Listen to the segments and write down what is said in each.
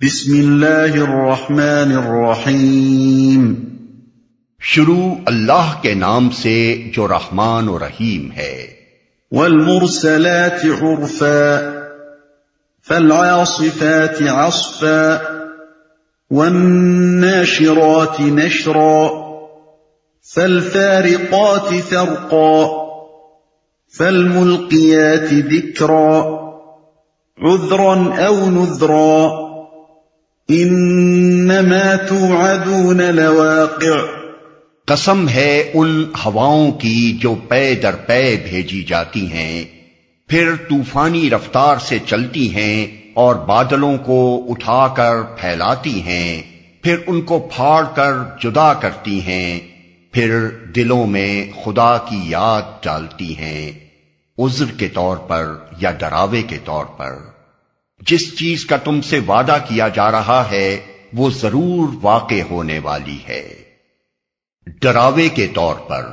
بسم اللہ الرحمن الرحیم۔ شروع اللہ کے نام سے جو رحمان و رحیم ہے۔ والمرسلات عرفا فالعاصفات عصفا والناشرات نشرا فالفارقات فرقا فالملقيات ذكرا عذرا او نذرا انما توعدون لواقع۔ قسم ہے ان ہواؤں کی جو پے در پے بھیجی جاتی ہیں، پھر طوفانی رفتار سے چلتی ہیں اور بادلوں کو اٹھا کر پھیلاتی ہیں، پھر ان کو پھاڑ کر جدا کرتی ہیں، پھر دلوں میں خدا کی یاد ڈالتی ہیں، عذر کے طور پر یا ڈراوے کے طور پر۔ جس چیز کا تم سے وعدہ کیا جا رہا ہے وہ ضرور واقع ہونے والی ہے۔ ڈراوے کے طور پر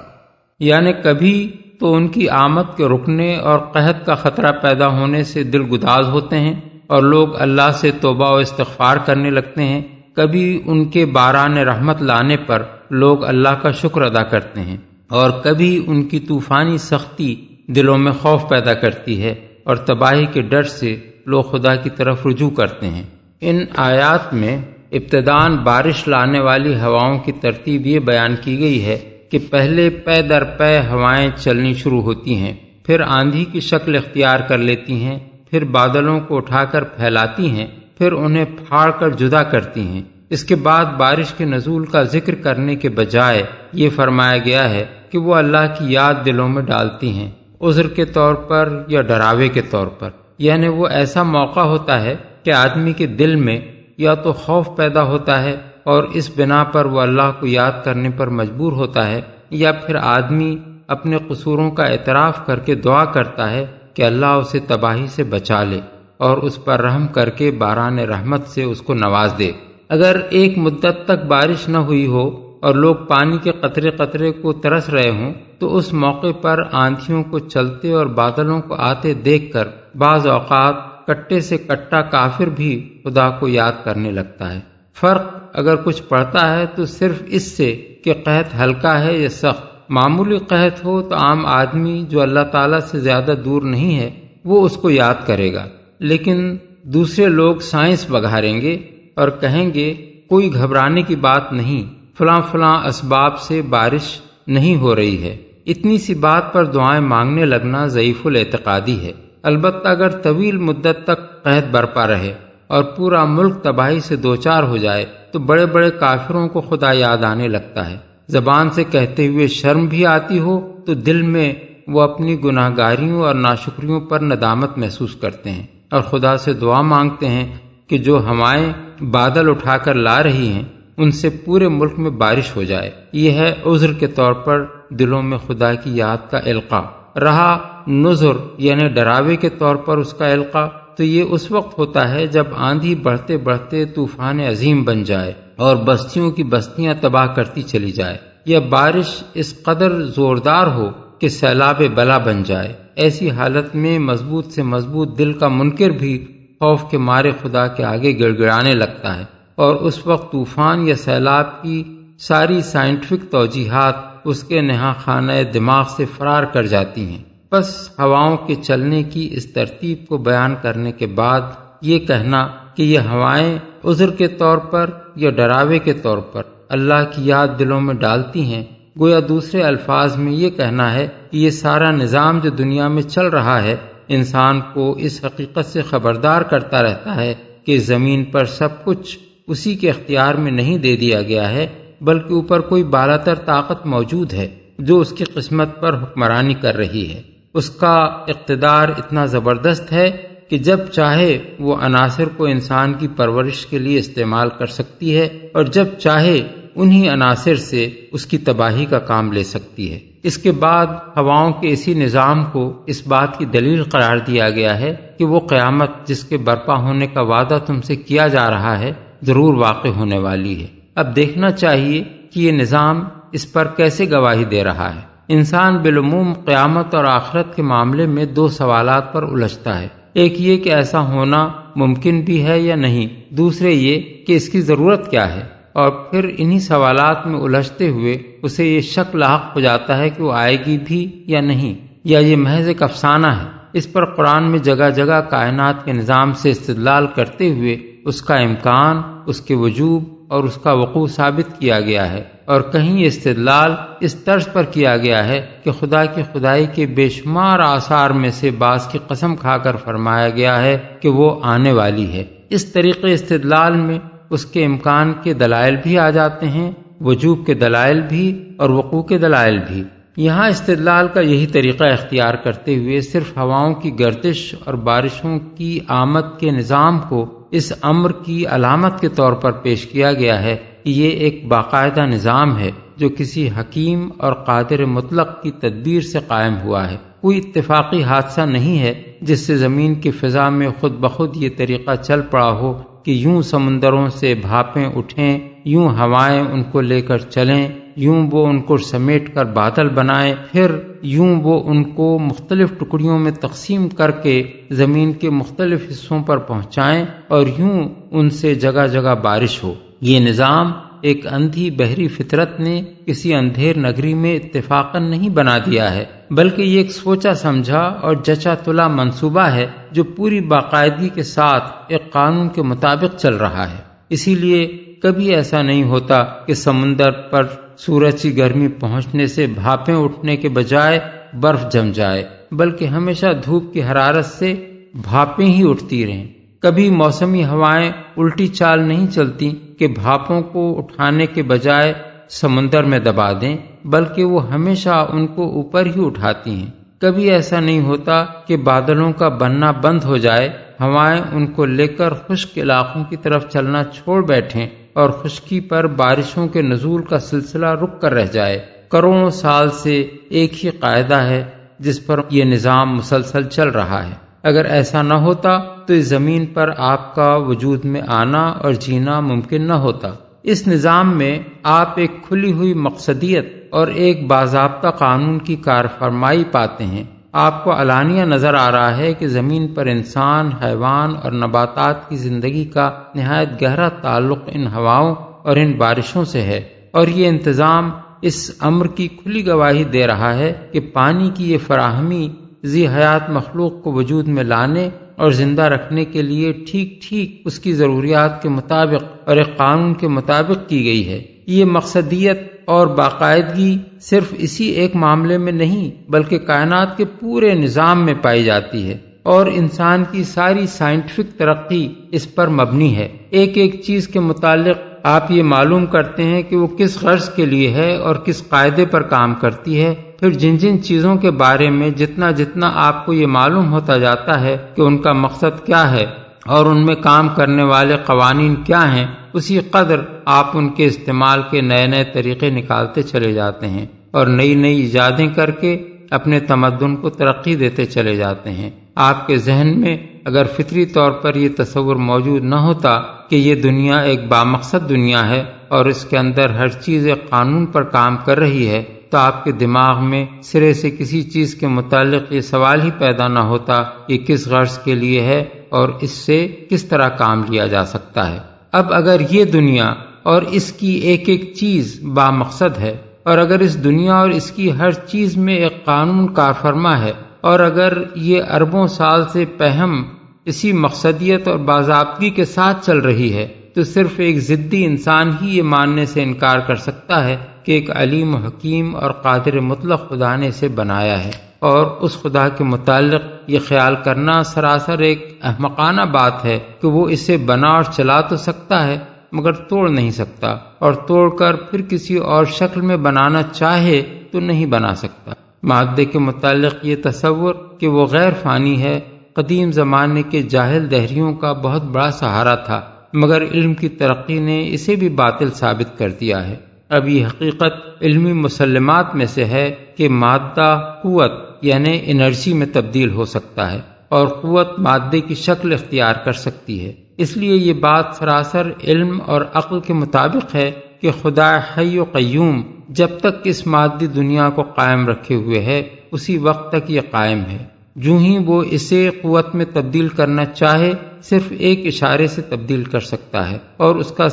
یعنی کبھی تو ان کی آمد کے رکنے اور قحط کا خطرہ پیدا ہونے سے دل گداز ہوتے ہیں اور لوگ اللہ سے توبہ و استغفار کرنے لگتے ہیں، کبھی ان کے باران رحمت لانے پر لوگ اللہ کا شکر ادا کرتے ہیں، اور کبھی ان کی طوفانی سختی دلوں میں خوف پیدا کرتی ہے اور تباہی کے ڈر سے لوگ خدا کی طرف رجوع کرتے ہیں۔ ان آیات میں ابتداً بارش لانے والی ہواؤں کی ترتیب یہ بیان کی گئی ہے کہ پہلے پے در پے ہوائیں چلنی شروع ہوتی ہیں، پھر آندھی کی شکل اختیار کر لیتی ہیں، پھر بادلوں کو اٹھا کر پھیلاتی ہیں، پھر انہیں پھاڑ کر جدا کرتی ہیں۔ اس کے بعد بارش کے نزول کا ذکر کرنے کے بجائے یہ فرمایا گیا ہے کہ وہ اللہ کی یاد دلوں میں ڈالتی ہیں، عذر کے طور پر یا ڈراوے کے طور پر۔ یعنی وہ ایسا موقع ہوتا ہے کہ آدمی کے دل میں یا تو خوف پیدا ہوتا ہے اور اس بنا پر وہ اللہ کو یاد کرنے پر مجبور ہوتا ہے، یا پھر آدمی اپنے قصوروں کا اعتراف کر کے دعا کرتا ہے کہ اللہ اسے تباہی سے بچا لے اور اس پر رحم کر کے باران رحمت سے اس کو نواز دے۔ اگر ایک مدت تک بارش نہ ہوئی ہو اور لوگ پانی کے قطرے قطرے کو ترس رہے ہوں تو اس موقع پر آندھیوں کو چلتے اور بادلوں کو آتے دیکھ کر بعض اوقات کٹے سے کٹا کافر بھی خدا کو یاد کرنے لگتا ہے۔ فرق اگر کچھ پڑتا ہے تو صرف اس سے کہ قحط ہلکا ہے یا سخت۔ معمولی قحط ہو تو عام آدمی جو اللہ تعالیٰ سے زیادہ دور نہیں ہے وہ اس کو یاد کرے گا، لیکن دوسرے لوگ سائنس بگھاریں گے اور کہیں گے کوئی گھبرانے کی بات نہیں، فلاں فلاں اسباب سے بارش نہیں ہو رہی ہے۔ اتنی سی بات پر دعائیں مانگنے لگنا ضعیف الاعتقادی ہے۔ البتہ اگر طویل مدت تک قحط برپا رہے اور پورا ملک تباہی سے دوچار ہو جائے تو بڑے بڑے کافروں کو خدا یاد آنے لگتا ہے۔ زبان سے کہتے ہوئے شرم بھی آتی ہو تو دل میں وہ اپنی گناہ گاریوں اور ناشکریوں پر ندامت محسوس کرتے ہیں اور خدا سے دعا مانگتے ہیں کہ جو ہوائیں بادل اٹھا کر لا رہی ہیں ان سے پورے ملک میں بارش ہو جائے۔ یہ ہے عذر کے طور پر دلوں میں خدا کی یاد کا القاء۔ رہا نذر یعنی ڈراوے کے طور پر اس کا القاء، تو یہ اس وقت ہوتا ہے جب آندھی بڑھتے بڑھتے طوفان عظیم بن جائے اور بستیوں کی بستیاں تباہ کرتی چلی جائے، یا بارش اس قدر زوردار ہو کہ سیلاب بلا بن جائے۔ ایسی حالت میں مضبوط سے مضبوط دل کا منکر بھی خوف کے مارے خدا کے آگے گڑ گڑانے لگتا ہے، اور اس وقت طوفان یا سیلاب کی ساری سائنٹیفک توجیحات اس کے نہا خانہ دماغ سے فرار کر جاتی ہیں۔ بس ہواؤں کے چلنے کی اس ترتیب کو بیان کرنے کے بعد یہ کہنا کہ یہ ہوائیں عذر کے طور پر یا ڈراوے کے طور پر اللہ کی یاد دلوں میں ڈالتی ہیں، گویا دوسرے الفاظ میں یہ کہنا ہے کہ یہ سارا نظام جو دنیا میں چل رہا ہے انسان کو اس حقیقت سے خبردار کرتا رہتا ہے کہ زمین پر سب کچھ اسی کے اختیار میں نہیں دے دیا گیا ہے، بلکہ اوپر کوئی بالاتر طاقت موجود ہے جو اس کی قسمت پر حکمرانی کر رہی ہے۔ اس کا اقتدار اتنا زبردست ہے کہ جب چاہے وہ عناصر کو انسان کی پرورش کے لیے استعمال کر سکتی ہے اور جب چاہے انہی عناصر سے اس کی تباہی کا کام لے سکتی ہے۔ اس کے بعد ہواؤں کے اسی نظام کو اس بات کی دلیل قرار دیا گیا ہے کہ وہ قیامت جس کے برپا ہونے کا وعدہ تم سے کیا جا رہا ہے ضرور واقع ہونے والی ہے۔ اب دیکھنا چاہیے کہ یہ نظام اس پر کیسے گواہی دے رہا ہے۔ انسان بالعموم قیامت اور آخرت کے معاملے میں دو سوالات پر الجھتا ہے۔ ایک یہ کہ ایسا ہونا ممکن بھی ہے یا نہیں، دوسرے یہ کہ اس کی ضرورت کیا ہے، اور پھر انہی سوالات میں الجھتے ہوئے اسے یہ شک لاحق ہو جاتا ہے کہ وہ آئے گی بھی یا نہیں، یا یہ محض ایک افسانہ ہے۔ اس پر قرآن میں جگہ جگہ کائنات کے نظام سے استدلال کرتے ہوئے اس کا امکان، اس کے وجوب اور اس کا وقوع ثابت کیا گیا ہے، اور کہیں استدلال اس طرز پر کیا گیا ہے کہ خدا کی خدائی کے بے شمار آثار میں سے بعض کی قسم کھا کر فرمایا گیا ہے کہ وہ آنے والی ہے۔ اس طریقے استدلال میں اس کے امکان کے دلائل بھی آ جاتے ہیں، وجوب کے دلائل بھی اور وقوع کے دلائل بھی۔ یہاں استدلال کا یہی طریقہ اختیار کرتے ہوئے صرف ہواؤں کی گردش اور بارشوں کی آمد کے نظام کو اس امر کی علامت کے طور پر پیش کیا گیا ہے کہ یہ ایک باقاعدہ نظام ہے جو کسی حکیم اور قادر مطلق کی تدبیر سے قائم ہوا ہے۔ کوئی اتفاقی حادثہ نہیں ہے جس سے زمین کی فضا میں خود بخود یہ طریقہ چل پڑا ہو کہ یوں سمندروں سے بھاپیں اٹھیں، یوں ہوائیں ان کو لے کر چلیں، یوں وہ ان کو سمیٹ کر بادل بنائیں، پھر یوں وہ ان کو مختلف ٹکڑیوں میں تقسیم کر کے زمین کے مختلف حصوں پر پہنچائیں اور یوں ان سے جگہ جگہ بارش ہو۔ یہ نظام ایک اندھی بحری فطرت نے کسی اندھیر نگری میں اتفاقاً نہیں بنا دیا ہے، بلکہ یہ ایک سوچا سمجھا اور جچا تلا منصوبہ ہے جو پوری باقاعدگی کے ساتھ ایک قانون کے مطابق چل رہا ہے۔ اسی لیے کبھی ایسا نہیں ہوتا کہ سمندر پر سورج کی گرمی پہنچنے سے بھاپیں اٹھنے کے بجائے برف جم جائے، بلکہ ہمیشہ دھوپ کی حرارت سے بھاپیں ہی اٹھتی رہیں۔ کبھی موسمی ہوائیں الٹی چال نہیں چلتی کہ بھاپوں کو اٹھانے کے بجائے سمندر میں دبا دیں، بلکہ وہ ہمیشہ ان کو اوپر ہی اٹھاتی ہیں۔ کبھی ایسا نہیں ہوتا کہ بادلوں کا بننا بند ہو جائے، ہوائیں ان کو لے کر خشک علاقوں کی طرف چلنا چھوڑ بیٹھیں اور خشکی پر بارشوں کے نزول کا سلسلہ رک کر رہ جائے۔ کروڑوں سال سے ایک ہی قاعدہ ہے جس پر یہ نظام مسلسل چل رہا ہے۔ اگر ایسا نہ ہوتا تو اس زمین پر آپ کا وجود میں آنا اور جینا ممکن نہ ہوتا۔ اس نظام میں آپ ایک کھلی ہوئی مقصدیت اور ایک باضابطہ قانون کی کارفرمائی پاتے ہیں۔ آپ کو علانیہ نظر آ رہا ہے کہ زمین پر انسان، حیوان اور نباتات کی زندگی کا نہایت گہرا تعلق ان ہواؤں اور ان بارشوں سے ہے، اور یہ انتظام اس امر کی کھلی گواہی دے رہا ہے کہ پانی کی یہ فراہمی ذی حیات مخلوق کو وجود میں لانے اور زندہ رکھنے کے لیے ٹھیک ٹھیک اس کی ضروریات کے مطابق اور ایک قانون کے مطابق کی گئی ہے۔ یہ مقصدیت اور باقاعدگی صرف اسی ایک معاملے میں نہیں بلکہ کائنات کے پورے نظام میں پائی جاتی ہے، اور انسان کی ساری سائنٹیفک ترقی اس پر مبنی ہے۔ ایک ایک چیز کے متعلق آپ یہ معلوم کرتے ہیں کہ وہ کس غرض کے لیے ہے اور کس قاعدے پر کام کرتی ہے، پھر جن جن چیزوں کے بارے میں جتنا جتنا آپ کو یہ معلوم ہوتا جاتا ہے کہ ان کا مقصد کیا ہے اور ان میں کام کرنے والے قوانین کیا ہیں، اسی قدر آپ ان کے استعمال کے نئے نئے طریقے نکالتے چلے جاتے ہیں اور نئی نئی ایجادیں کر کے اپنے تمدن کو ترقی دیتے چلے جاتے ہیں۔ آپ کے ذہن میں اگر فطری طور پر یہ تصور موجود نہ ہوتا کہ یہ دنیا ایک بامقصد دنیا ہے اور اس کے اندر ہر چیز ایک قانون پر کام کر رہی ہے، تو آپ کے دماغ میں سرے سے کسی چیز کے متعلق یہ سوال ہی پیدا نہ ہوتا کہ کس غرض کے لیے ہے اور اس سے کس طرح کام لیا جا سکتا ہے۔ اب اگر یہ دنیا اور اس کی ایک ایک چیز بامقصد ہے، اور اگر اس دنیا اور اس کی ہر چیز میں ایک قانون کارفرما ہے، اور اگر یہ اربوں سال سے پہم اسی مقصدیت اور باضابطگی کے ساتھ چل رہی ہے، تو صرف ایک ضدی انسان ہی یہ ماننے سے انکار کر سکتا ہے کہ ایک علیم و حکیم اور قادر مطلق خدا نے اسے بنایا ہے، اور اس خدا کے متعلق یہ خیال کرنا سراسر ایک احمقانہ بات ہے کہ وہ اسے بنا اور چلا تو سکتا ہے مگر توڑ نہیں سکتا، اور توڑ کر پھر کسی اور شکل میں بنانا چاہے تو نہیں بنا سکتا۔ مادے کے متعلق یہ تصور کہ وہ غیر فانی ہے قدیم زمانے کے جاہل دہریوں کا بہت بڑا سہارا تھا، مگر علم کی ترقی نے اسے بھی باطل ثابت کر دیا ہے۔ اب یہ حقیقت علمی مسلمات میں سے ہے کہ مادہ قوت یعنی انرجی میں تبدیل ہو سکتا ہے، اور قوت مادے کی شکل اختیار کر سکتی ہے۔ اس لیے یہ بات سراسر علم اور عقل کے مطابق ہے کہ خدا حی و قیوم جب تک اس مادی دنیا کو قائم رکھے ہوئے ہے اسی وقت تک یہ قائم ہے، جو ہی وہ اسے قوت میں تبدیل کرنا چاہے صرف ایک اشارے سے تبدیل کر سکتا ہے، اور اس کا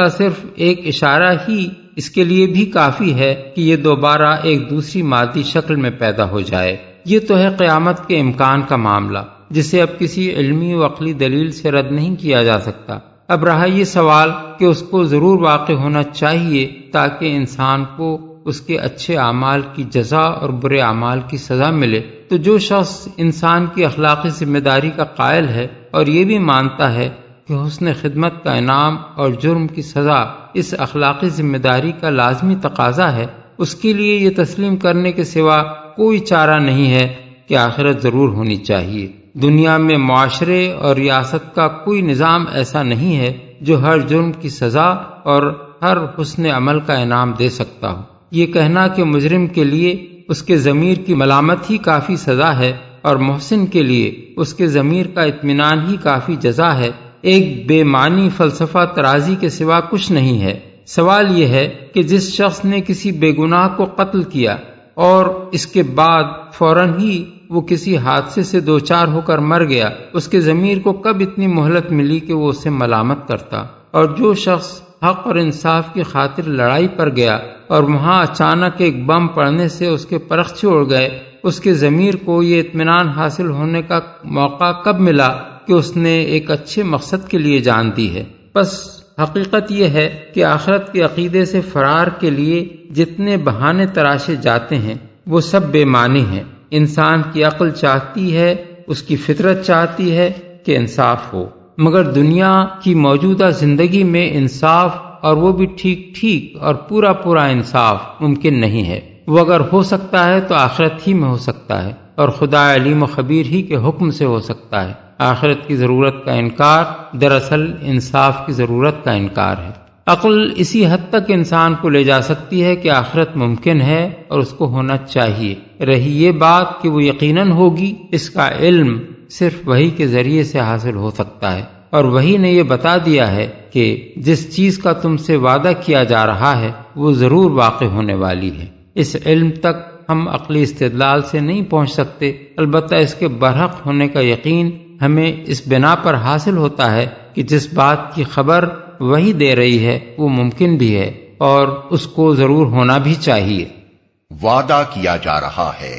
صرف ایک اشارہ ہی اس کے لیے بھی کافی ہے کہ یہ دوبارہ ایک دوسری مادی شکل میں پیدا ہو جائے۔ یہ تو ہے قیامت کے امکان کا معاملہ، جسے اب کسی علمی و عقلی دلیل سے رد نہیں کیا جا سکتا۔ اب رہا یہ سوال کہ اس کو ضرور واقع ہونا چاہیے تاکہ انسان کو اس کے اچھے اعمال کی جزا اور برے اعمال کی سزا ملے، تو جو شخص انسان کی اخلاقی ذمہ داری کا قائل ہے اور یہ بھی مانتا ہے کہ حسن خدمت کا انعام اور جرم کی سزا اس اخلاقی ذمہ داری کا لازمی تقاضا ہے، اس کے لیے یہ تسلیم کرنے کے سوا کوئی چارہ نہیں ہے کہ آخرت ضرور ہونی چاہیے۔ دنیا میں معاشرے اور ریاست کا کوئی نظام ایسا نہیں ہے جو ہر جرم کی سزا اور ہر حسن عمل کا انعام دے سکتا ہو۔ یہ کہنا کہ مجرم کے لیے اس کے ضمیر کی ملامت ہی کافی سزا ہے اور محسن کے لیے اس کے ضمیر کا اطمینان ہی کافی جزا ہے، ایک بے معنی فلسفہ ترازی کے سوا کچھ نہیں ہے۔ سوال یہ ہے کہ جس شخص نے کسی بے گناہ کو قتل کیا اور اس کے بعد فوراً ہی وہ کسی حادثے سے دوچار ہو کر مر گیا، اس کے ضمیر کو کب اتنی مہلت ملی کہ وہ اسے ملامت کرتا؟ اور جو شخص حق اور انصاف کی خاطر لڑائی پر گیا اور وہاں اچانک ایک بم پڑنے سے اس کے پرخچے اڑ گئے، اس کے ضمیر کو یہ اطمینان حاصل ہونے کا موقع کب ملا کہ اس نے ایک اچھے مقصد کے لیے جان دی ہے؟ بس حقیقت یہ ہے کہ آخرت کے عقیدے سے فرار کے لیے جتنے بہانے تراشے جاتے ہیں وہ سب بے معنی ہیں۔ انسان کی عقل چاہتی ہے، اس کی فطرت چاہتی ہے کہ انصاف ہو، مگر دنیا کی موجودہ زندگی میں انصاف، اور وہ بھی ٹھیک اور پورا انصاف ممکن نہیں ہے۔ وہ اگر ہو سکتا ہے تو آخرت ہی میں ہو سکتا ہے، اور خدا علیم و خبیر ہی کے حکم سے ہو سکتا ہے۔ آخرت کی ضرورت کا انکار دراصل انصاف کی ضرورت کا انکار ہے۔ عقل اسی حد تک انسان کو لے جا سکتی ہے کہ آخرت ممکن ہے اور اس کو ہونا چاہیے۔ رہی یہ بات کہ وہ یقیناً ہوگی، اس کا علم صرف وحی کے ذریعے سے حاصل ہو سکتا ہے، اور وحی نے یہ بتا دیا ہے کہ جس چیز کا تم سے وعدہ کیا جا رہا ہے وہ ضرور واقع ہونے والی ہے۔ اس علم تک ہم عقلی استدلال سے نہیں پہنچ سکتے، البتہ اس کے برحق ہونے کا یقین ہمیں اس بنا پر حاصل ہوتا ہے کہ جس بات کی خبر وہی دے رہی ہے وہ ممکن بھی ہے اور اس کو ضرور ہونا بھی چاہیے۔ وعدہ کیا جا رہا ہے۔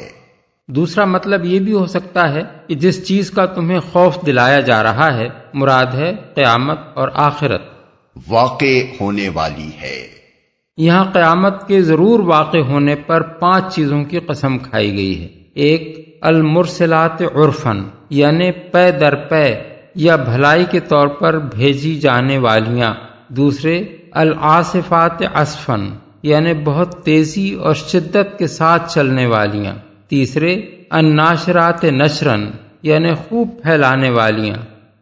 دوسرا مطلب یہ بھی ہو سکتا ہے کہ جس چیز کا تمہیں خوف دلایا جا رہا ہے مراد ہے قیامت اور آخرت، واقع ہونے والی ہے۔ یہاں قیامت کے ضرور واقع ہونے پر 5 چیزوں کی قسم کھائی گئی ہے۔ ایک، المرسلات عرفاً، یعنی پے در پے یا بھلائی کے طور پر بھیجی جانے والیاں۔ دوسرے، العاصفات عصفاً، یعنی بہت تیزی اور شدت کے ساتھ چلنے والیاں۔ تیسرے، الناشرات نشراً، یعنی خوب پھیلانے والیاں۔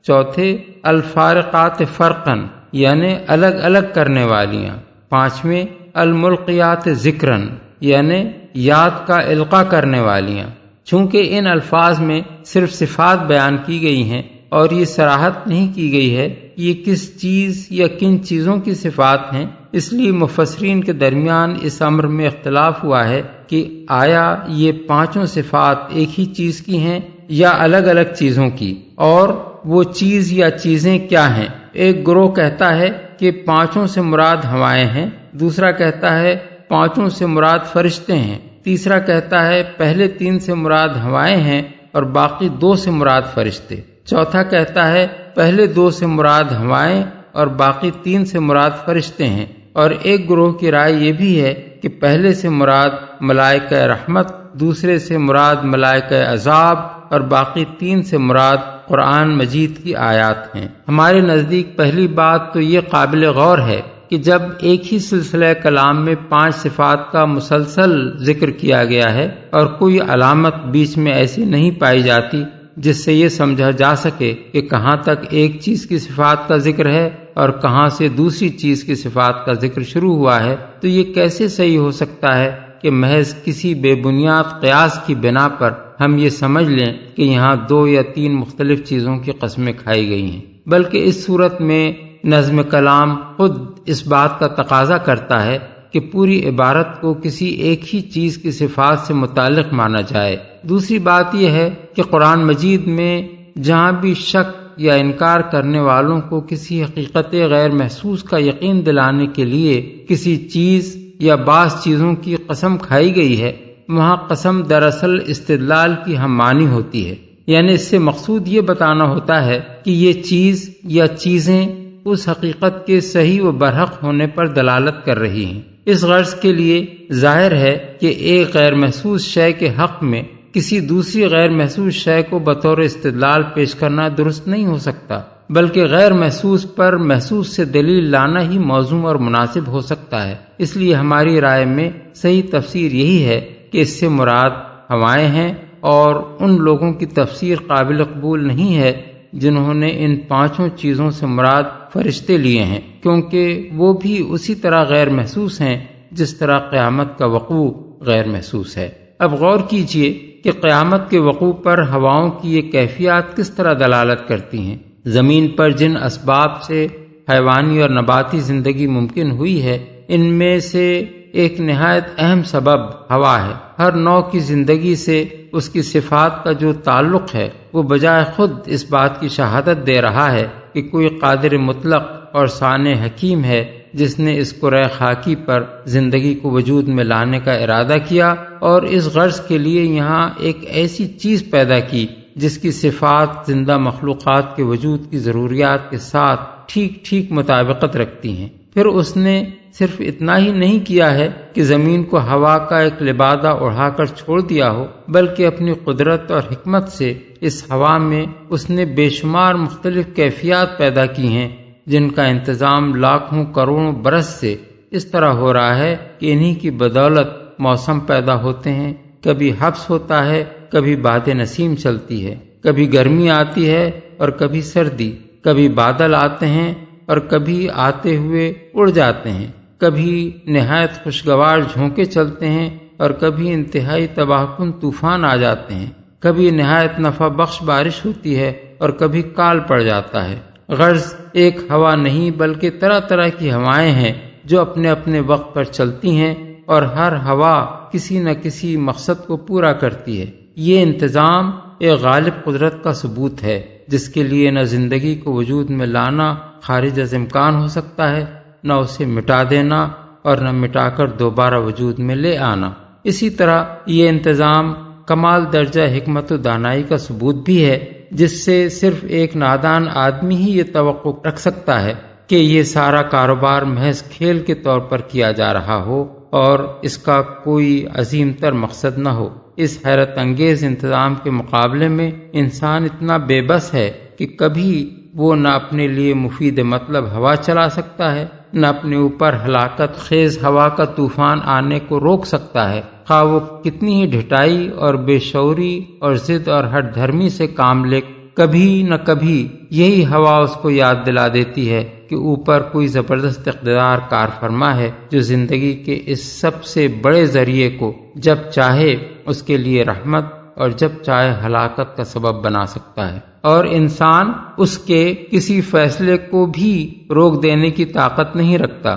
چوتھے، الفارقات فرقاً، یعنی الگ الگ کرنے والیاں۔ پانچویں، الملقیات ذکراً، یعنی یاد کا القاء کرنے والیاں۔ چونکہ ان الفاظ میں صرف صفات بیان کی گئی ہیں اور یہ صراحت نہیں کی گئی ہے کہ یہ کس چیز یا کن چیزوں کی صفات ہیں، اس لیے مفسرین کے درمیان اس امر میں اختلاف ہوا ہے کہ آیا یہ 5 صفات ایک ہی چیز کی ہیں یا الگ الگ چیزوں کی، اور وہ چیز یا چیزیں کیا ہیں۔ ایک گروہ کہتا ہے کہ 5 سے مراد ہوائیں ہیں، دوسرا کہتا ہے 5 سے مراد فرشتے ہیں، تیسرا کہتا ہے پہلے 3 سے مراد ہوائیں ہیں اور باقی 2 سے مراد فرشتے، چوتھا کہتا ہے پہلے 2 سے مراد ہوائیں اور باقی 3 سے مراد فرشتے ہیں، اور ایک گروہ کی رائے یہ بھی ہے کہ پہلے سے مراد ملائکہ رحمت، دوسرے سے مراد ملائکہ عذاب اور باقی 3 سے مراد قرآن مجید کی آیات ہیں۔ ہمارے نزدیک پہلی بات تو یہ قابل غور ہے کہ جب ایک ہی سلسلہ کلام میں 5 صفات کا مسلسل ذکر کیا گیا ہے اور کوئی علامت بیچ میں ایسی نہیں پائی جاتی جس سے یہ سمجھا جا سکے کہ کہاں تک ایک چیز کی صفات کا ذکر ہے اور کہاں سے دوسری چیز کی صفات کا ذکر شروع ہوا ہے، تو یہ کیسے صحیح ہو سکتا ہے کہ محض کسی بے بنیاد قیاس کی بنا پر ہم یہ سمجھ لیں کہ یہاں 2 یا 3 مختلف چیزوں کی قسمیں کھائی گئی ہیں؟ بلکہ اس صورت میں نظم کلام خود اس بات کا تقاضا کرتا ہے کہ پوری عبارت کو کسی ایک ہی چیز کی صفات سے متعلق مانا جائے، دوسری بات یہ ہے کہ قرآن مجید میں جہاں بھی شک یا انکار کرنے والوں کو کسی حقیقت غیر محسوس کا یقین دلانے کے لیے کسی چیز یا بعض چیزوں کی قسم کھائی گئی ہے، وہاں قسم دراصل استدلال کی ہم معنی ہوتی ہے، یعنی اس سے مقصود یہ بتانا ہوتا ہے کہ یہ چیز یا چیزیں اس حقیقت کے صحیح و برحق ہونے پر دلالت کر رہی ہیں۔ اس غرض کے لیے ظاہر ہے کہ ایک غیر محسوس شے کے حق میں کسی دوسری غیر محسوس شے کو بطور استدلال پیش کرنا درست نہیں ہو سکتا، بلکہ غیر محسوس پر محسوس سے دلیل لانا ہی موزوں اور مناسب ہو سکتا ہے۔ اس لیے ہماری رائے میں صحیح تفسیر یہی ہے کہ اس سے مراد ہوائیں ہیں، اور ان لوگوں کی تفسیر قابل قبول نہیں ہے جنہوں نے ان پانچوں چیزوں سے مراد فرشتے لیے ہیں، کیونکہ وہ بھی اسی طرح غیر محسوس ہیں جس طرح قیامت کا وقوع غیر محسوس ہے۔ اب غور کیجئے کہ قیامت کے وقوع پر ہواؤں کی یہ کیفیات کس طرح دلالت کرتی ہیں۔ زمین پر جن اسباب سے حیوانی اور نباتی زندگی ممکن ہوئی ہے، ان میں سے ایک نہایت اہم سبب ہوا ہے۔ ہر نوع کی زندگی سے اس کی صفات کا جو تعلق ہے وہ بجائے خود اس بات کی شہادت دے رہا ہے کہ کوئی قادر مطلق اور صانع حکیم ہے جس نے اس کرۂ خاکی پر زندگی کو وجود میں لانے کا ارادہ کیا اور اس غرض کے لیے یہاں ایک ایسی چیز پیدا کی جس کی صفات زندہ مخلوقات کے وجود کی ضروریات کے ساتھ ٹھیک ٹھیک مطابقت رکھتی ہیں۔ پھر اس نے صرف اتنا ہی نہیں کیا ہے کہ زمین کو ہوا کا ایک لبادہ اڑا کر چھوڑ دیا ہو، بلکہ اپنی قدرت اور حکمت سے اس ہوا میں اس نے بے شمار مختلف کیفیات پیدا کی ہیں جن کا انتظام لاکھوں کروڑوں برس سے اس طرح ہو رہا ہے کہ انہی کی بدولت موسم پیدا ہوتے ہیں، کبھی حبس ہوتا ہے، کبھی باد نسیم چلتی ہے، کبھی گرمی آتی ہے اور کبھی سردی، کبھی بادل آتے ہیں اور کبھی آتے ہوئے اڑ جاتے ہیں، کبھی نہایت خوشگوار جھونکے چلتے ہیں اور کبھی انتہائی تباہ کن طوفان آ جاتے ہیں، کبھی نہایت نفع بخش بارش ہوتی ہے اور کبھی کال پڑ جاتا ہے۔ غرض ایک ہوا نہیں بلکہ طرح طرح کی ہوائیں ہیں جو اپنے اپنے وقت پر چلتی ہیں اور ہر ہوا کسی نہ کسی مقصد کو پورا کرتی ہے۔ یہ انتظام ایک غالب قدرت کا ثبوت ہے جس کے لیے نہ زندگی کو وجود میں لانا خارج از امکان ہو سکتا ہے، نہ اسے مٹا دینا اور نہ مٹا کر دوبارہ وجود میں لے آنا۔ اسی طرح یہ انتظام کمال درجہ حکمت و دانائی کا ثبوت بھی ہے جس سے صرف ایک نادان آدمی ہی یہ توقع رکھ سکتا ہے کہ یہ سارا کاروبار محض کھیل کے طور پر کیا جا رہا ہو اور اس کا کوئی عظیم تر مقصد نہ ہو۔ اس حیرت انگیز انتظام کے مقابلے میں انسان اتنا بے بس ہے کہ کبھی وہ نہ اپنے لیے مفید مطلب ہوا چلا سکتا ہے، نہ اپنے اوپر ہلاکت خیز ہوا کا طوفان آنے کو روک سکتا ہے، خواہ وہ کتنی ہی ڈھٹائی اور بے شعوری اور ضد اور ہٹ دھرمی سے کام لے، کبھی نہ کبھی یہی ہوا اس کو یاد دلا دیتی ہے کہ اوپر کوئی زبردست اقتدار کار فرما ہے جو زندگی کے اس سب سے بڑے ذریعے کو جب چاہے اس کے لیے رحمت اور جب چاہے ہلاکت کا سبب بنا سکتا ہے، اور انسان اس کے کسی فیصلے کو بھی روک دینے کی طاقت نہیں رکھتا۔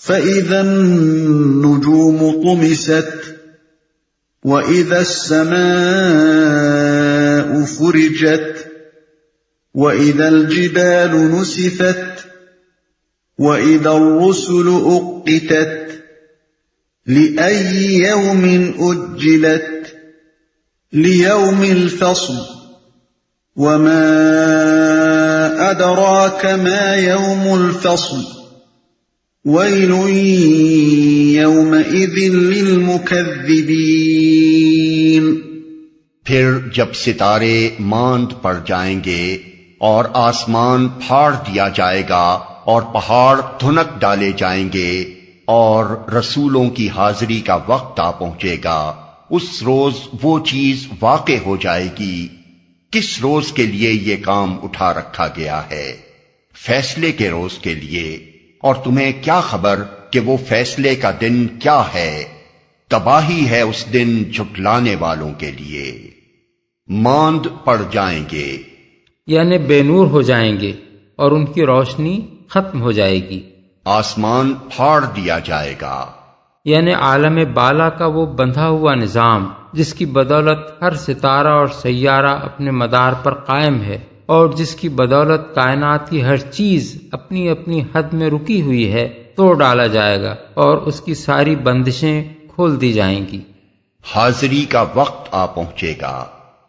فَإِذَا النُّجُومُ طُمِسَتْ وَإِذَا السَّمَاءُ فُرِجَتْ وَإِذَا الْجِبَالُ نُسِفَتْ وَإِذَا الرُّسُلُ أُقِّتَتْ لِأَيِّ يَوْمٍ أُجِّلَتْ لِيَوْمِ الْفَصْلِ وَمَا أَدْرَاكَ مَا يَوْمُ الْفَصْلِ وَيْلٌ يَوْمَئِذٍ لِّلْمُكَذِّبِينَ۔ پھر جب ستارے ماند پڑ جائیں گے اور آسمان پھاڑ دیا جائے گا اور پہاڑ دھنک ڈالے جائیں گے اور رسولوں کی حاضری کا وقت آ پہنچے گا، اس روز وہ چیز واقع ہو جائے گی۔ کس روز کے لیے یہ کام اٹھا رکھا گیا ہے؟ فیصلے کے روز کے لیے، اور تمہیں کیا خبر کہ وہ فیصلے کا دن کیا ہے؟ تباہی ہے اس دن جھٹلانے والوں کے لیے۔ ماند پڑ جائیں گے یعنی بے نور ہو جائیں گے اور ان کی روشنی ختم ہو جائے گی۔ آسمان پھاڑ دیا جائے گا یعنی عالم بالا کا وہ بندھا ہوا نظام جس کی بدولت ہر ستارہ اور سیارہ اپنے مدار پر قائم ہے، اور جس کی بدولت کائنات کی ہر چیز اپنی اپنی حد میں رکی ہوئی ہے، توڑ ڈالا جائے گا اور اس کی ساری بندشیں کھول دی جائیں گی۔ حاضری کا وقت آ پہنچے گا۔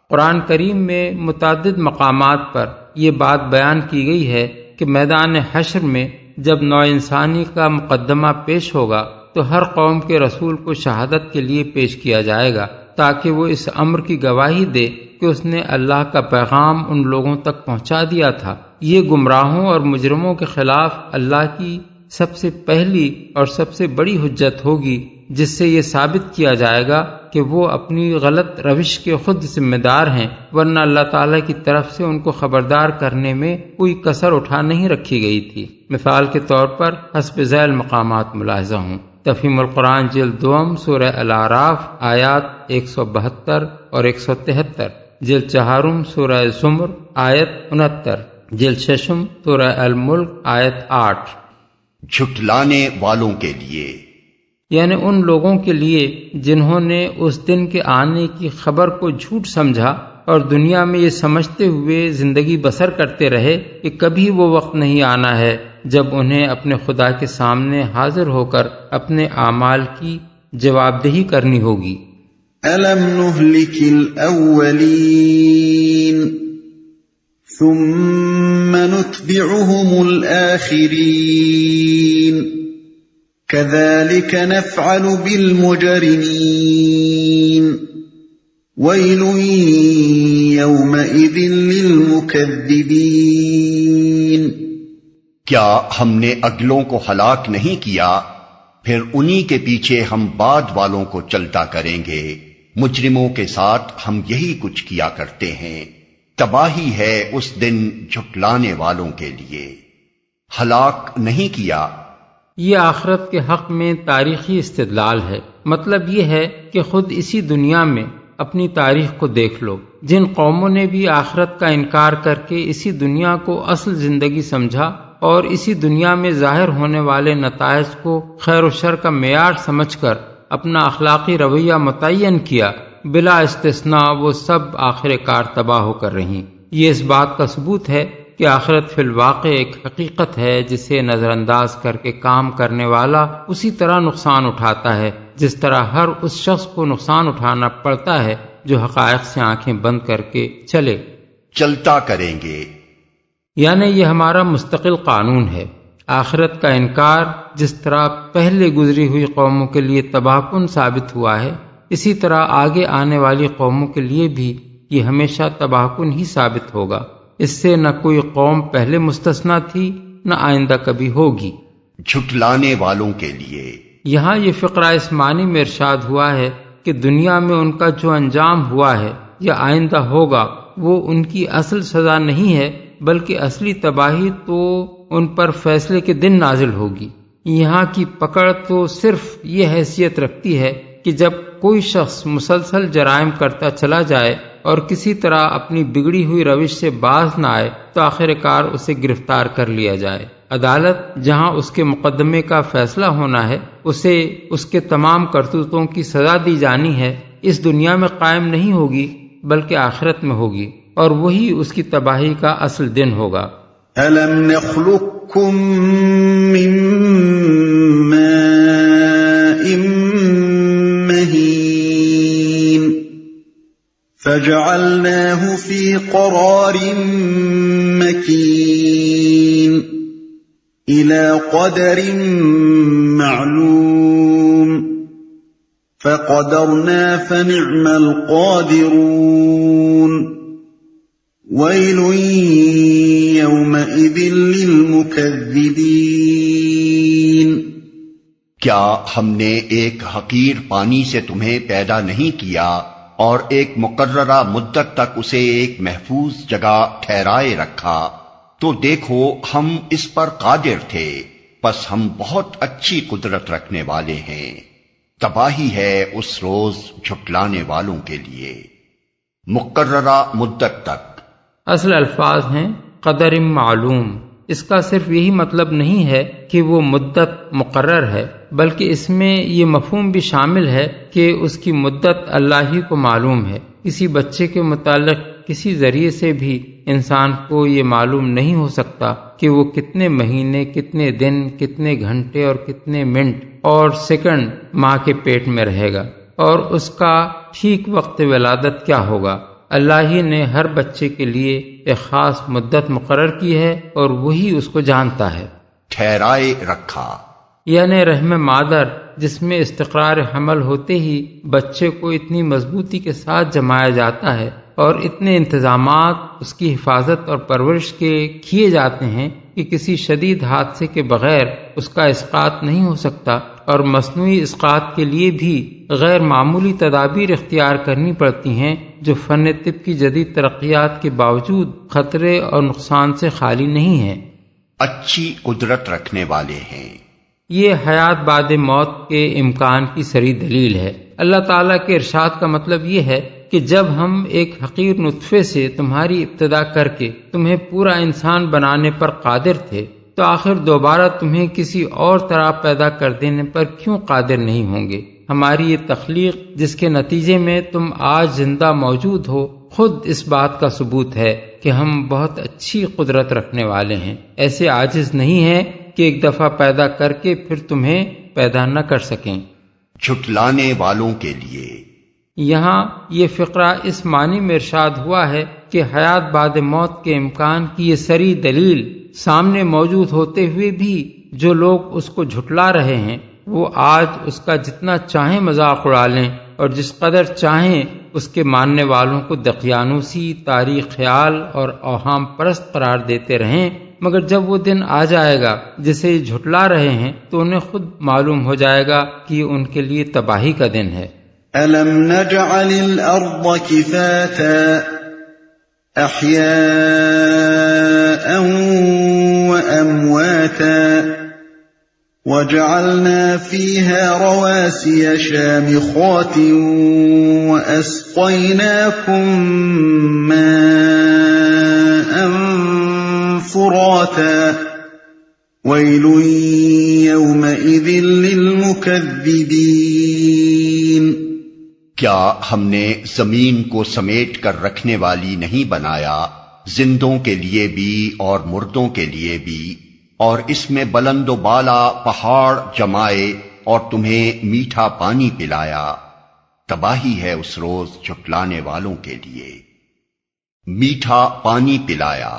قرآن کریم میں متعدد مقامات پر یہ بات بیان کی گئی ہے کہ میدان حشر میں جب نوع انسانی کا مقدمہ پیش ہوگا تو ہر قوم کے رسول کو شہادت کے لیے پیش کیا جائے گا تاکہ وہ اس امر کی گواہی دے کہ اس نے اللہ کا پیغام ان لوگوں تک پہنچا دیا تھا۔ یہ گمراہوں اور مجرموں کے خلاف اللہ کی سب سے پہلی اور سب سے بڑی حجت ہوگی، جس سے یہ ثابت کیا جائے گا کہ وہ اپنی غلط روش کے خود ذمہ دار ہیں، ورنہ اللہ تعالیٰ کی طرف سے ان کو خبردار کرنے میں کوئی کسر اٹھا نہیں رکھی گئی تھی۔ مثال کے طور پر حسب ذیل مقامات ملاحظہ ہوں۔ تفہیم القرآن جلد دوم سورہ الاعراف آیات 172 اور 173، جلد چہارم سورہ زمر آیت 69، جلد ششم سورہ الملک آیت 8۔ جھٹلانے والوں کے لیے، یعنی ان لوگوں کے لیے جنہوں نے اس دن کے آنے کی خبر کو جھوٹ سمجھا اور دنیا میں یہ سمجھتے ہوئے زندگی بسر کرتے رہے کہ کبھی وہ وقت نہیں آنا ہے جب انہیں اپنے خدا کے سامنے حاضر ہو کر اپنے اعمال کی جواب دہی کرنی ہوگی۔ أَلَمْ نُهْلِكِ الْأَوَّلِينَ ثُمَّ نُتْبِعُهُمُ الْآخِرِينَ كَذَلِكَ نَفْعَلُ بِالْمُجْرِمِينَ وَيْلٌ يَوْمَئِذٍ لِلْمُكَذِّبِينَ۔ کیا ہم نے اگلوں کو ہلاک نہیں کیا، پھر انہی کے پیچھے ہم بعد والوں کو چلتا کریں گے۔ مجرموں کے ساتھ ہم یہی کچھ کیا کرتے ہیں۔ تباہی ہے اس دن جھٹلانے والوں کے لیے۔ ہلاک نہیں کیا، یہ آخرت کے حق میں تاریخی استدلال ہے۔ مطلب یہ ہے کہ خود اسی دنیا میں اپنی تاریخ کو دیکھ لو۔ جن قوموں نے بھی آخرت کا انکار کر کے اسی دنیا کو اصل زندگی سمجھا اور اسی دنیا میں ظاہر ہونے والے نتائج کو خیر و شر کا معیار سمجھ کر اپنا اخلاقی رویہ متعین کیا، بلا استثناء وہ سب آخر کار تباہ ہو کر رہیں۔ یہ اس بات کا ثبوت ہے کہ آخرت فی الواقع ایک حقیقت ہے جسے نظر انداز کر کے کام کرنے والا اسی طرح نقصان اٹھاتا ہے جس طرح ہر اس شخص کو نقصان اٹھانا پڑتا ہے جو حقائق سے آنکھیں بند کر کے چلتا کریں گے۔ یعنی یہ ہمارا مستقل قانون ہے۔ آخرت کا انکار جس طرح پہلے گزری ہوئی قوموں کے لیے تباہ کن ثابت ہوا ہے، اسی طرح آگے آنے والی قوموں کے لیے بھی یہ ہمیشہ تباہ کن ہی ثابت ہوگا۔ اس سے نہ کوئی قوم پہلے مستثنا تھی نہ آئندہ کبھی ہوگی۔ جھٹلانے والوں کے لیے، یہاں یہ فقرہ اس معنی میں ارشاد ہوا ہے کہ دنیا میں ان کا جو انجام ہوا ہے یا آئندہ ہوگا وہ ان کی اصل سزا نہیں ہے، بلکہ اصلی تباہی تو ان پر فیصلے کے دن نازل ہوگی۔ یہاں کی پکڑ تو صرف یہ حیثیت رکھتی ہے کہ جب کوئی شخص مسلسل جرائم کرتا چلا جائے اور کسی طرح اپنی بگڑی ہوئی روش سے باز نہ آئے تو آخر کار اسے گرفتار کر لیا جائے۔ عدالت جہاں اس کے مقدمے کا فیصلہ ہونا ہے، اسے اس کے تمام کرتوتوں کی سزا دی جانی ہے، اس دنیا میں قائم نہیں ہوگی بلکہ آخرت میں ہوگی، اور وہی اس کی تباہی کا اصل دن ہوگا۔ أَلَمْ نَخْلُقكُّم مِّن مَّاءٍ مَّهِينٍ فَجَعَلْنَاهُ فِي قَرَارٍ مَّكِينٍ إِلَى قَدَرٍ مَّعْلُومٍ فَقَدَرْنَا فَنِعْمَ الْقَادِرُونَ وَيْلٌ يَوْمَئِذٍ لِلْمُكَذِّبِينَ۔ کیا ہم نے ایک حقیر پانی سے تمہیں پیدا نہیں کیا اور ایک مقررہ مدت تک اسے ایک محفوظ جگہ ٹھہرائے رکھا؟ تو دیکھو ہم اس پر قادر تھے، پس ہم بہت اچھی قدرت رکھنے والے ہیں۔ تباہی ہے اس روز جھٹلانے والوں کے لیے۔ مقررہ مدت تک، اصل الفاظ ہیں قدر معلوم، اس کا صرف یہی مطلب نہیں ہے کہ وہ مدت مقرر ہے، بلکہ اس میں یہ مفہوم بھی شامل ہے کہ اس کی مدت اللہ ہی کو معلوم ہے۔ کسی بچے کے متعلق کسی ذریعے سے بھی انسان کو یہ معلوم نہیں ہو سکتا کہ وہ کتنے مہینے، کتنے دن، کتنے گھنٹے اور کتنے منٹ اور سیکنڈ ماں کے پیٹ میں رہے گا، اور اس کا ٹھیک وقت ولادت کیا ہوگا۔ اللہ ہی نے ہر بچے کے لیے ایک خاص مدت مقرر کی ہے اور وہی اس کو جانتا ہے۔ ٹھہرائے رکھا، یعنی رحم مادر جس میں استقرار حمل ہوتے ہی بچے کو اتنی مضبوطی کے ساتھ جمایا جاتا ہے اور اتنے انتظامات اس کی حفاظت اور پرورش کے کیے جاتے ہیں کہ کسی شدید حادثے کے بغیر اس کا اسقاط نہیں ہو سکتا، اور مصنوعی اسقاط کے لیے بھی غیر معمولی تدابیر اختیار کرنی پڑتی ہیں جو فن طب کی جدید ترقیات کے باوجود خطرے اور نقصان سے خالی نہیں ہیں۔ اچھی قدرت رکھنے والے ہیں۔ یہ حیات بعد موت کے امکان کی صریح دلیل ہے۔ اللہ تعالیٰ کے ارشاد کا مطلب یہ ہے کہ جب ہم ایک حقیر نطفے سے تمہاری ابتدا کر کے تمہیں پورا انسان بنانے پر قادر تھے، تو آخر دوبارہ تمہیں کسی اور طرح پیدا کر دینے پر کیوں قادر نہیں ہوں گے؟ ہماری یہ تخلیق جس کے نتیجے میں تم آج زندہ موجود ہو، خود اس بات کا ثبوت ہے کہ ہم بہت اچھی قدرت رکھنے والے ہیں، ایسے عاجز نہیں ہیں کہ ایک دفعہ پیدا کر کے پھر تمہیں پیدا نہ کر سکیں۔ جھٹلانے والوں کے لیے یہاں یہ فقرہ اس معنی میں ارشاد ہوا ہے کہ حیات بعد موت کے امکان کی یہ صریح دلیل سامنے موجود ہوتے ہوئے بھی جو لوگ اس کو جھٹلا رہے ہیں وہ آج اس کا جتنا چاہیں مذاق اڑا لیں اور جس قدر چاہیں اس کے ماننے والوں کو دقیانوسی، تاریخ خیال اور اوہام پرست قرار دیتے رہیں، مگر جب وہ دن آ جائے گا جسے یہ جھٹلا رہے ہیں تو انہیں خود معلوم ہو جائے گا کہ یہ ان کے لیے تباہی کا دن ہے۔ أَلَمْ نَجْعَلِ الْأَرْضَ كِفَاتًا أَحْيَاءً وَأَمْوَاتًا وَجَعَلْنَا فِيهَا رَوَاسِيَ شَامِخَاتٍ وَأَسْقَيْنَاكُم مَّاءً فُرَاتًا وَيْلٌ يَوْمَئِذٍ لِّلْمُكَذِّبِينَ۔ کیا ہم نے زمین کو سمیٹ کر رکھنے والی نہیں بنایا، زندوں کے لیے بھی اور مردوں کے لیے بھی، اور اس میں بلند و بالا پہاڑ جمائے اور تمہیں میٹھا پانی پلایا؟ تباہی ہے اس روز جھٹلانے والوں کے لیے۔ میٹھا پانی پلایا،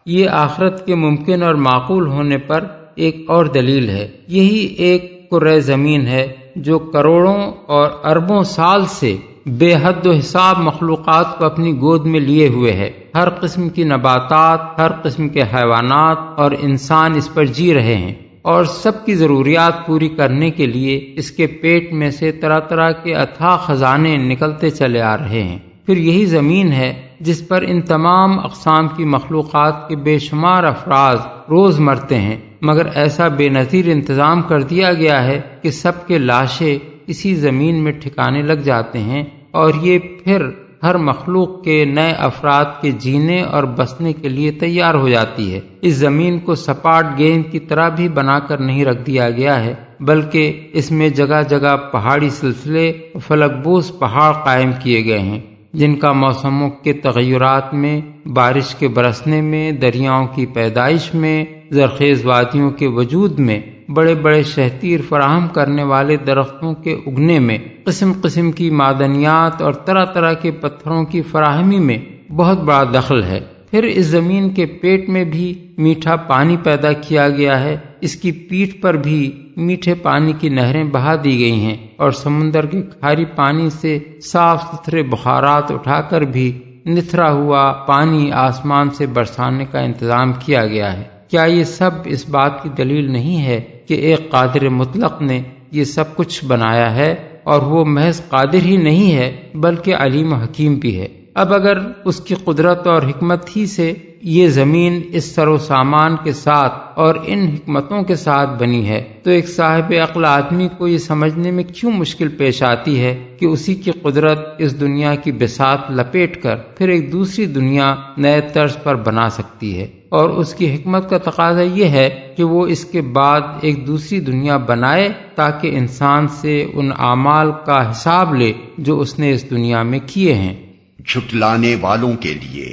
یہ آخرت کے ممکن اور معقول ہونے پر ایک اور دلیل ہے۔ یہی ایک کرۂ زمین ہے جو کروڑوں اور اربوں سال سے بے حد و حساب مخلوقات کو اپنی گود میں لیے ہوئے ہے۔ ہر قسم کی نباتات، ہر قسم کے حیوانات اور انسان اس پر جی رہے ہیں، اور سب کی ضروریات پوری کرنے کے لیے اس کے پیٹ میں سے طرح طرح کے اتھاہ خزانے نکلتے چلے آ رہے ہیں۔ پھر یہی زمین ہے جس پر ان تمام اقسام کی مخلوقات کے بے شمار افراد روز مرتے ہیں، مگر ایسا بے نظیر انتظام کر دیا گیا ہے کہ سب کے لاشیں اسی زمین میں ٹھکانے لگ جاتے ہیں، اور یہ پھر ہر مخلوق کے نئے افراد کے جینے اور بسنے کے لیے تیار ہو جاتی ہے۔ اس زمین کو سپاٹ گیند کی طرح بھی بنا کر نہیں رکھ دیا گیا ہے، بلکہ اس میں جگہ جگہ پہاڑی سلسلے اور فلک بوس پہاڑ قائم کیے گئے ہیں، جن کا موسموں کے تغیرات میں، بارش کے برسنے میں، دریاؤں کی پیدائش میں، زرخیز وادیوں کے وجود میں، بڑے بڑے شہتیر فراہم کرنے والے درختوں کے اگنے میں، قسم قسم کی معدنیات اور طرح طرح کے پتھروں کی فراہمی میں بہت بڑا دخل ہے۔ پھر اس زمین کے پیٹ میں بھی میٹھا پانی پیدا کیا گیا ہے، اس کی پیٹھ پر بھی میٹھے پانی کی نہریں بہا دی گئی ہیں، اور سمندر کے کھاری پانی سے صاف ستھرے بخارات اٹھا کر بھی نتھرا ہوا پانی آسمان سے برسانے کا انتظام کیا گیا ہے۔ کیا یہ سب اس بات کی دلیل نہیں ہے کہ ایک قادر مطلق نے یہ سب کچھ بنایا ہے، اور وہ محض قادر ہی نہیں ہے بلکہ علیم و حکیم بھی ہے؟ اب اگر اس کی قدرت اور حکمت ہی سے یہ زمین اس سر و سامان کے ساتھ اور ان حکمتوں کے ساتھ بنی ہے تو ایک صاحب عقل آدمی کو یہ سمجھنے میں کیوں مشکل پیش آتی ہے کہ اسی کی قدرت اس دنیا کی بساط لپیٹ کر پھر ایک دوسری دنیا نئے طرز پر بنا سکتی ہے؟ اور اس کی حکمت کا تقاضا یہ ہے کہ وہ اس کے بعد ایک دوسری دنیا بنائے تاکہ انسان سے ان اعمال کا حساب لے جو اس نے اس دنیا میں کیے ہیں۔ جھٹلانے والوں کے لیے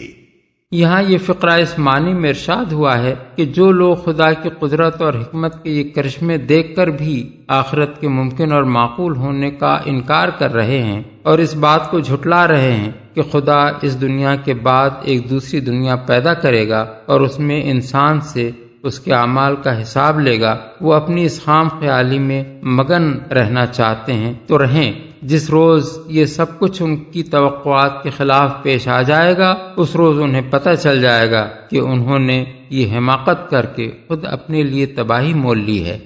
یہاں یہ فقرہ اس معنی میں ارشاد ہوا ہے کہ جو لوگ خدا کی قدرت اور حکمت کے یہ کرشمے دیکھ کر بھی آخرت کے ممکن اور معقول ہونے کا انکار کر رہے ہیں اور اس بات کو جھٹلا رہے ہیں کہ خدا اس دنیا کے بعد ایک دوسری دنیا پیدا کرے گا اور اس میں انسان سے اس کے اعمال کا حساب لے گا، وہ اپنی اس خام خیالی میں مگن رہنا چاہتے ہیں تو رہیں۔ جس روز یہ سب کچھ ان کی توقعات کے خلاف پیش آ جائے گا، اس روز انہیں پتہ چل جائے گا کہ انہوں نے یہ حماقت کر کے خود اپنے لیے تباہی مول لی ہے۔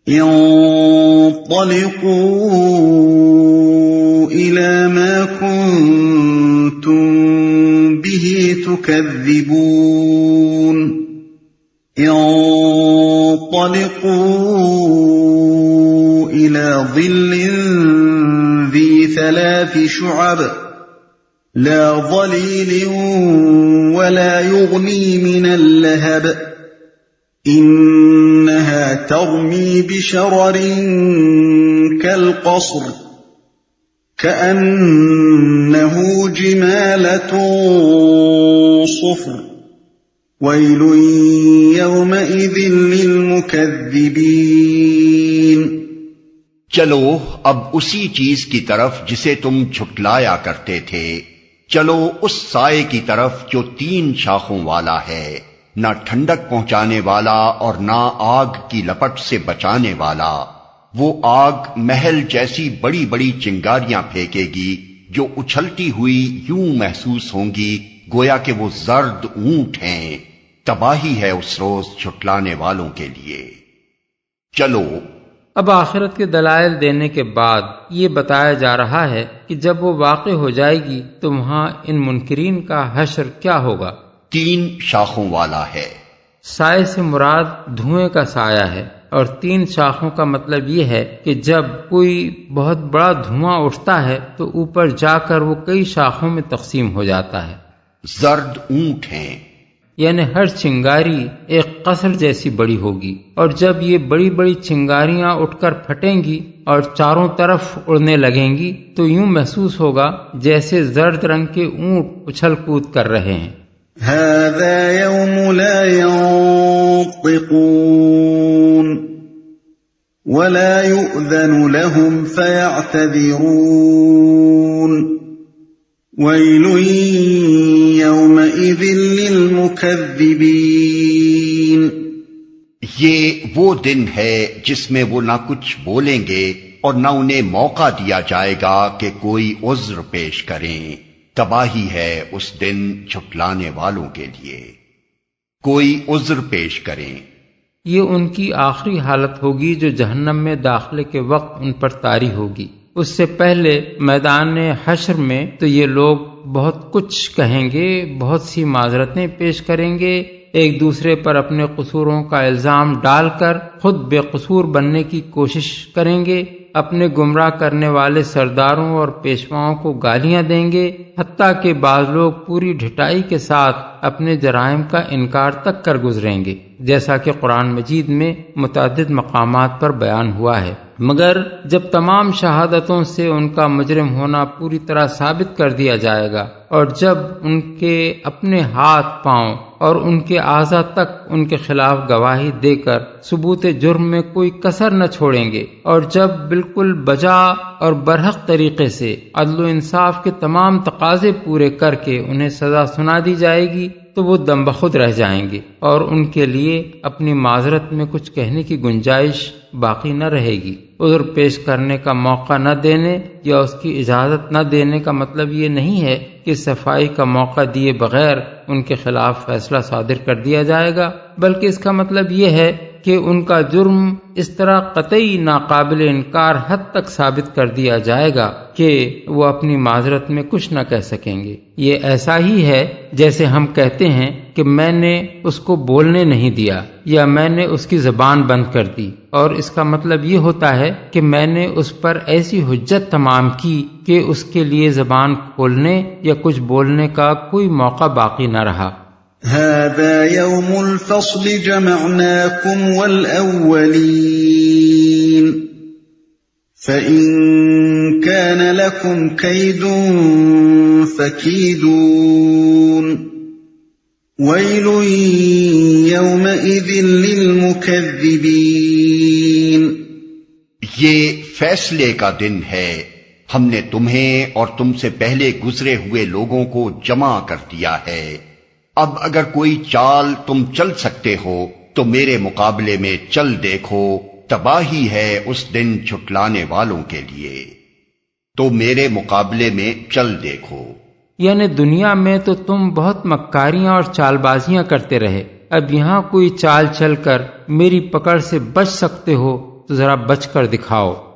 انطلقوا إلى ما كنتم به تكذبون انطلقوا إلى ظل ذي 3 شعب لا ظليل ولا يغني من اللهب إنها ترمي بشرر كالقصر كأنه جمالة صفر ويل يومئذ للمكذبين۔ چلو اب اسی چیز کی طرف جسے تم جھٹلایا کرتے تھے، چلو اس سائے کی طرف جو 3 شاخوں والا ہے، نہ ٹھنڈک پہنچانے والا اور نہ آگ کی لپٹ سے بچانے والا۔ وہ آگ محل جیسی بڑی بڑی چنگاریاں پھینکے گی جو اچھلتی ہوئی یوں محسوس ہوں گی گویا کہ وہ زرد اونٹ ہیں۔ تباہی ہے اس روز جھٹلانے والوں کے لیے۔ چلو اب آخرت کے دلائل دینے کے بعد یہ بتایا جا رہا ہے کہ جب وہ واقع ہو جائے گی تو وہاں ان منکرین کا حشر کیا ہوگا۔ 3 شاخوں والا ہے۔ سائے سے مراد دھوئیں کا سایہ ہے، اور 3 شاخوں کا مطلب یہ ہے کہ جب کوئی بہت بڑا دھواں اٹھتا ہے تو اوپر جا کر وہ کئی شاخوں میں تقسیم ہو جاتا ہے۔ زرد اونٹ ہیں، یعنی ہر چنگاری ایک قصر جیسی بڑی ہوگی، اور جب یہ بڑی بڑی چنگاریاں اٹھ کر پھٹیں گی اور چاروں طرف اڑنے لگیں گی تو یوں محسوس ہوگا جیسے زرد رنگ کے اونٹ اچھل کود کر رہے ہیں۔ هذا يوم لا ينطقون ولا يؤذن لهم فيعتذرون ويل يومئذ للمكذبين۔ یہ وہ دن ہے جس میں وہ نہ کچھ بولیں گے اور نہ انہیں موقع دیا جائے گا کہ کوئی عذر پیش کریں۔ تباہی ہے اس دن جھٹلانے والوں کے لیے، کوئی عذر پیش کریں۔ یہ ان کی آخری حالت ہوگی جو جہنم میں داخلے کے وقت ان پر طاری ہوگی۔ اس سے پہلے میدان حشر میں تو یہ لوگ بہت کچھ کہیں گے، بہت سی معذرتیں پیش کریں گے، ایک دوسرے پر اپنے قصوروں کا الزام ڈال کر خود بے قصور بننے کی کوشش کریں گے، اپنے گمراہ کرنے والے سرداروں اور پیشواؤں کو گالیاں دیں گے، حتیٰ کہ بعض لوگ پوری ڈھٹائی کے ساتھ اپنے جرائم کا انکار تک کر گزریں گے، جیسا کہ قرآن مجید میں متعدد مقامات پر بیان ہوا ہے۔ مگر جب تمام شہادتوں سے ان کا مجرم ہونا پوری طرح ثابت کر دیا جائے گا، اور جب ان کے اپنے ہاتھ پاؤں اور ان کے اعضاء تک ان کے خلاف گواہی دے کر ثبوت جرم میں کوئی کسر نہ چھوڑیں گے، اور جب بالکل بجا اور برحق طریقے سے عدل و انصاف کے تمام تقاضے پورے کر کے انہیں سزا سنا دی جائے گی تو وہ دم بخود رہ جائیں گے، اور ان کے لیے اپنی معذرت میں کچھ کہنے کی گنجائش باقی نہ رہے گی۔ عذر پیش کرنے کا موقع نہ دینے یا اس کی اجازت نہ دینے کا مطلب یہ نہیں ہے کہ صفائی کا موقع دیے بغیر ان کے خلاف فیصلہ صادر کر دیا جائے گا، بلکہ اس کا مطلب یہ ہے کہ ان کا جرم اس طرح قطعی ناقابل انکار حد تک ثابت کر دیا جائے گا کہ وہ اپنی معذرت میں کچھ نہ کہہ سکیں گے۔ یہ ایسا ہی ہے جیسے ہم کہتے ہیں کہ میں نے اس کو بولنے نہیں دیا یا میں نے اس کی زبان بند کر دی، اور اس کا مطلب یہ ہوتا ہے کہ میں نے اس پر ایسی حجت تمام کی کہ اس کے لیے زبان کھولنے یا کچھ بولنے کا کوئی موقع باقی نہ رہا۔ هذا يوم الفصل جمعناكم والأولين فإن كان لكم كيد فكيدون ويل يومئذ للمكذبين یہ فیصلے کا دن ہے، ہم نے تمہیں اور تم سے پہلے گزرے ہوئے لوگوں کو جمع کر دیا ہے۔ اب اگر کوئی چال تم چل سکتے ہو تو میرے مقابلے میں چل دیکھو، تباہی ہے اس دن جھٹلانے والوں کے لیے، تو میرے مقابلے میں چل دیکھو۔ یعنی دنیا میں تو تم بہت مکاریاں اور چال بازیاں کرتے رہے، اب یہاں کوئی چال چل کر میری پکڑ سے بچ سکتے ہو تو ذرا بچ کر دکھاؤ۔